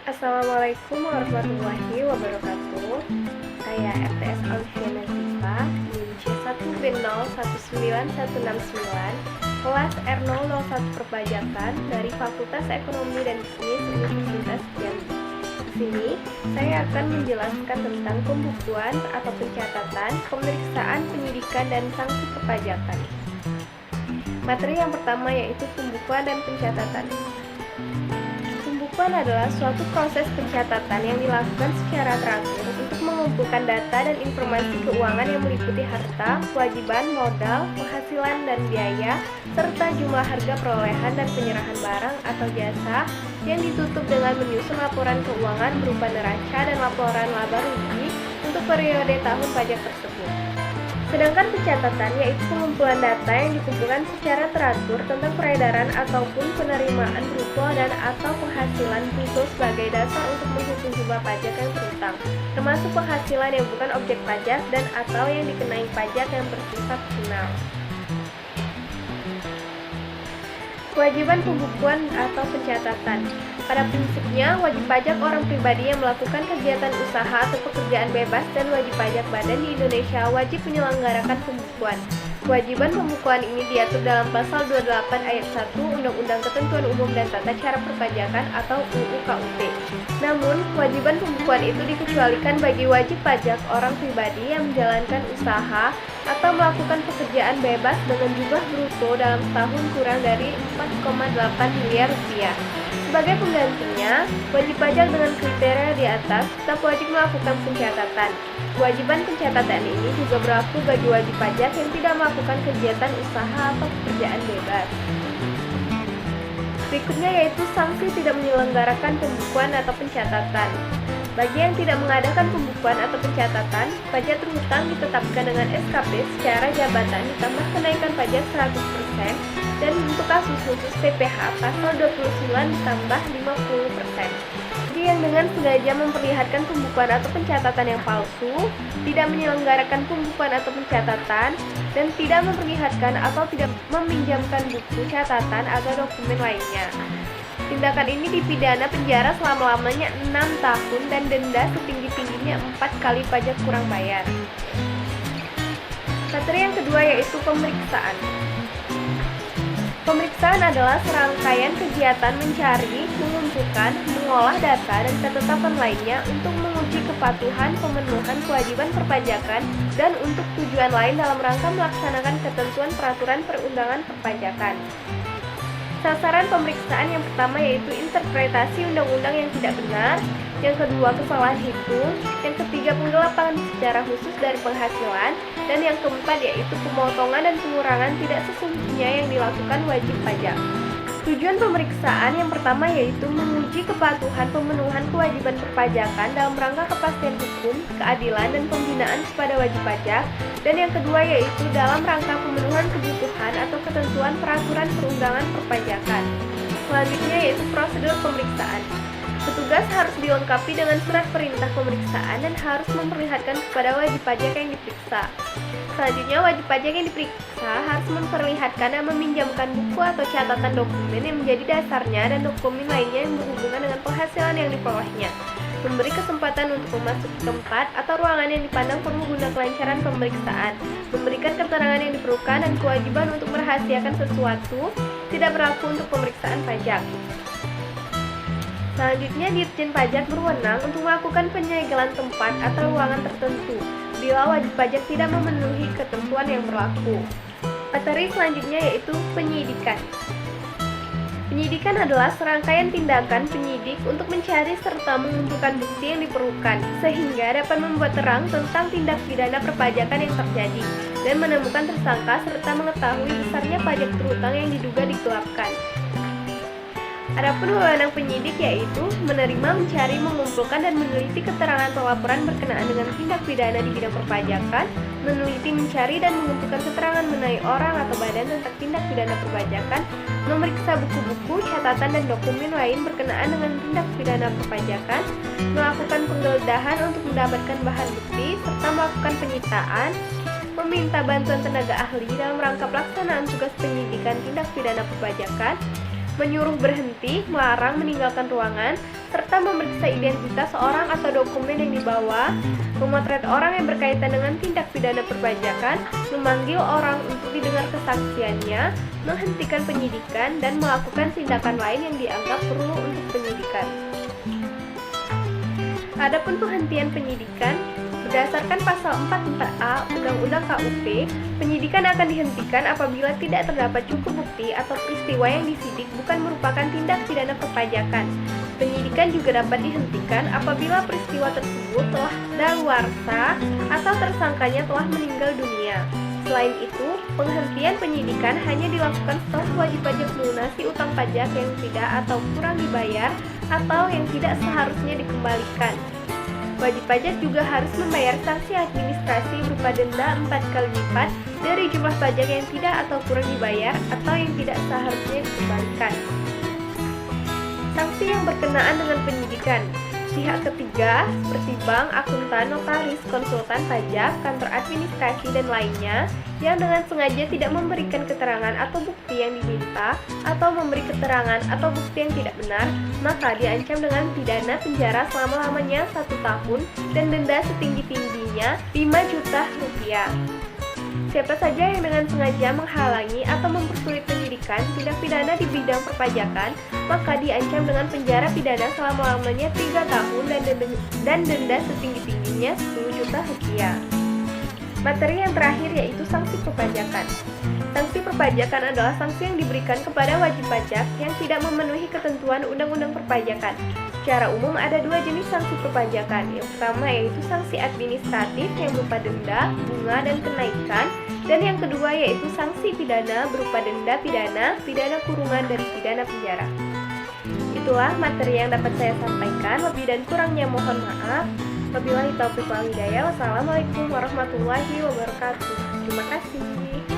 Assalamualaikum warahmatullahi wabarakatuh. Saya RTS Alfiana Ziva, NIM C1B019169, kelas R001 Perpajakan dari Fakultas Ekonomi dan Bisnis Universitas Jambi. Di sini, saya akan menjelaskan tentang pembukuan atau pencatatan, pemeriksaan, penyidikan, dan sanksi perpajakan. Materi yang pertama yaitu pembukuan dan pencatatan. Pembukuan adalah suatu proses pencatatan yang dilakukan secara teratur untuk mengumpulkan data dan informasi keuangan yang meliputi harta, kewajiban, modal, penghasilan dan biaya, serta jumlah harga perolehan dan penyerahan barang atau jasa yang ditutup dengan menyusun laporan keuangan berupa neraca dan laporan laba rugi untuk periode tahun pajak tersebut. Sedangkan pencatatan yaitu pengumpulan data yang dikumpulkan secara teratur tentang peredaran ataupun penerimaan bruto dan atau penghasilan bruto sebagai dasar untuk menghitung jumlah pajak yang terutang, termasuk penghasilan yang bukan objek pajak dan atau yang dikenai pajak yang bersifat final. Kewajiban pembukuan atau pencatatan. Pada prinsipnya, wajib pajak orang pribadi yang melakukan kegiatan usaha atau pekerjaan bebas dan wajib pajak badan di Indonesia wajib menyelenggarakan pembukuan. Kewajiban pembukuan ini diatur dalam Pasal 28 Ayat 1 Undang-Undang Ketentuan Umum dan Tata Cara Perpajakan atau UU KUP. Namun, kewajiban pembukuan itu dikecualikan bagi wajib pajak orang pribadi yang menjalankan usaha atau melakukan pekerjaan bebas dengan jumlah bruto dalam setahun kurang dari 4,8 miliar rupiah. Sebagai penggantinya, wajib pajak dengan kriteria di atas tetap wajib melakukan pencatatan. Kewajiban pencatatan ini juga berlaku bagi wajib pajak yang tidak melakukan kegiatan usaha atau pekerjaan bebas. Berikutnya yaitu sanksi tidak menyelenggarakan pembukuan atau pencatatan. Bagi yang tidak mengadakan pembukuan atau pencatatan, pajak terhutang ditetapkan dengan SKP secara jabatan ditambah kenaikan pajak 100%, dan untuk kasus khusus PPh pasal 29 ditambah 50%. Jadi yang dengan sengaja memperlihatkan pembukuan atau pencatatan yang palsu, tidak menyelenggarakan pembukuan atau pencatatan, dan tidak memperlihatkan atau tidak meminjamkan buku catatan atau dokumen lainnya. Tindakan ini dipidana penjara selama-lamanya 6 tahun dan denda setinggi-tingginya 4 kali pajak kurang bayar. Materi yang kedua yaitu pemeriksaan. Pemeriksaan adalah serangkaian kegiatan mencari, mengumpulkan, mengolah data, dan ketetapan lainnya untuk menguji kepatuhan pemenuhan kewajiban perpajakan dan untuk tujuan lain dalam rangka melaksanakan ketentuan peraturan perundangan perpajakan. Sasaran pemeriksaan yang pertama yaitu interpretasi undang-undang yang tidak benar, yang kedua kesalahan hitung, yang ketiga penggelapan secara khusus dari penghasilan, dan yang keempat yaitu pemotongan dan pengurangan tidak sesungguhnya yang dilakukan wajib pajak. Tujuan pemeriksaan yang pertama yaitu menguji kepatuhan pemenuhan kewajiban perpajakan dalam rangka kepastian hukum, keadilan, dan pembinaan kepada wajib pajak, dan yang kedua yaitu dalam rangka pemenuhan kebutuhan atau ketentuan peraturan perundangan perpajakan. Selanjutnya yaitu prosedur pemeriksaan. Petugas harus dilengkapi dengan surat perintah pemeriksaan dan harus memperlihatkan kepada wajib pajak yang diperiksa. Selanjutnya, wajib pajak yang diperiksa harus memperlihatkan dan meminjamkan buku atau catatan dokumen yang menjadi dasarnya dan dokumen lainnya yang berhubungan dengan penghasilan yang diperolehnya. Memberi kesempatan untuk memasuki tempat atau ruangan yang dipandang perlu guna kelancaran pemeriksaan. Memberikan keterangan yang diperlukan dan kewajiban untuk merahasiakan sesuatu tidak berlaku untuk pemeriksaan pajak. Selanjutnya, Dirjen Pajak berwenang untuk melakukan penyegelan tempat atau ruangan tertentu bila wajib pajak tidak memenuhi ketentuan yang berlaku. Materi selanjutnya yaitu penyidikan. Penyidikan adalah serangkaian tindakan penyidik untuk mencari serta mengumpulkan bukti yang diperlukan sehingga dapat membuat terang tentang tindak pidana perpajakan yang terjadi dan menemukan tersangka serta mengetahui besarnya pajak terhutang yang diduga digelapkan. Adapun wewenang penyidik yaitu menerima, mencari, mengumpulkan, dan meneliti keterangan atau laporan berkenaan dengan tindak pidana di bidang perpajakan, meneliti, mencari, dan mengumpulkan keterangan mengenai orang atau badan tentang tindak pidana perpajakan, memeriksa buku-buku, catatan, dan dokumen lain berkenaan dengan tindak pidana perpajakan, melakukan penggeledahan untuk mendapatkan bahan bukti, serta melakukan penyitaan, meminta bantuan tenaga ahli dalam rangka pelaksanaan tugas penyidikan tindak pidana perpajakan, menyuruh berhenti, melarang meninggalkan ruangan, serta memeriksa identitas orang atau dokumen yang dibawa, memotret orang yang berkaitan dengan tindak pidana perpajakan, memanggil orang untuk didengar kesaksiannya, menghentikan penyidikan, dan melakukan tindakan lain yang dianggap perlu untuk penyidikan. Adapun penghentian penyidikan, berdasarkan pasal 44A Undang-Undang KUP, penyidikan akan dihentikan apabila tidak terdapat cukup bukti atau peristiwa yang disidik bukan merupakan tindak pidana perpajakan. Penyidikan juga dapat dihentikan apabila peristiwa tersebut telah daluarsa atau tersangkanya telah meninggal dunia. Selain itu, penghentian penyidikan hanya dilakukan setelah wajib pajak melunasi utang pajak yang tidak atau kurang dibayar atau yang tidak seharusnya dikembalikan. Wajib pajak juga harus membayar sanksi administrasi berupa denda 4 kali lipat dari jumlah pajak yang tidak atau kurang dibayar atau yang tidak seharusnya dikembalikan. Sanksi yang berkenaan dengan penyidikan. Pihak ketiga, seperti bank, akuntan, notaris, konsultan pajak, kantor administrasi, dan lainnya, yang dengan sengaja tidak memberikan keterangan atau bukti yang diminta, atau memberi keterangan atau bukti yang tidak benar, maka diancam dengan pidana penjara selama-lamanya 1 tahun dan denda setinggi-tingginya 5 juta rupiah. Siapa saja yang dengan sengaja menghalangi atau mempersulit penyidikan tindak pidana di bidang perpajakan, maka diancam dengan penjara pidana selama-lamanya 3 tahun dan denda setinggi-tingginya 10 juta rupiah. Materi yang terakhir yaitu sanksi perpajakan. Sanksi perpajakan adalah sanksi yang diberikan kepada wajib pajak yang tidak memenuhi ketentuan Undang-Undang Perpajakan. Secara umum ada 2 jenis sanksi perpajakan. Yang pertama yaitu sanksi administratif yang berupa denda, bunga, dan kenaikan. Dan yang kedua yaitu sanksi pidana berupa denda pidana, pidana kurungan, dan pidana penjara. Itulah materi yang dapat saya sampaikan. Lebih dan kurangnya mohon maaf. Wabillahi taufiq wal hidayah. Wassalamualaikum warahmatullahi wabarakatuh. Terima kasih.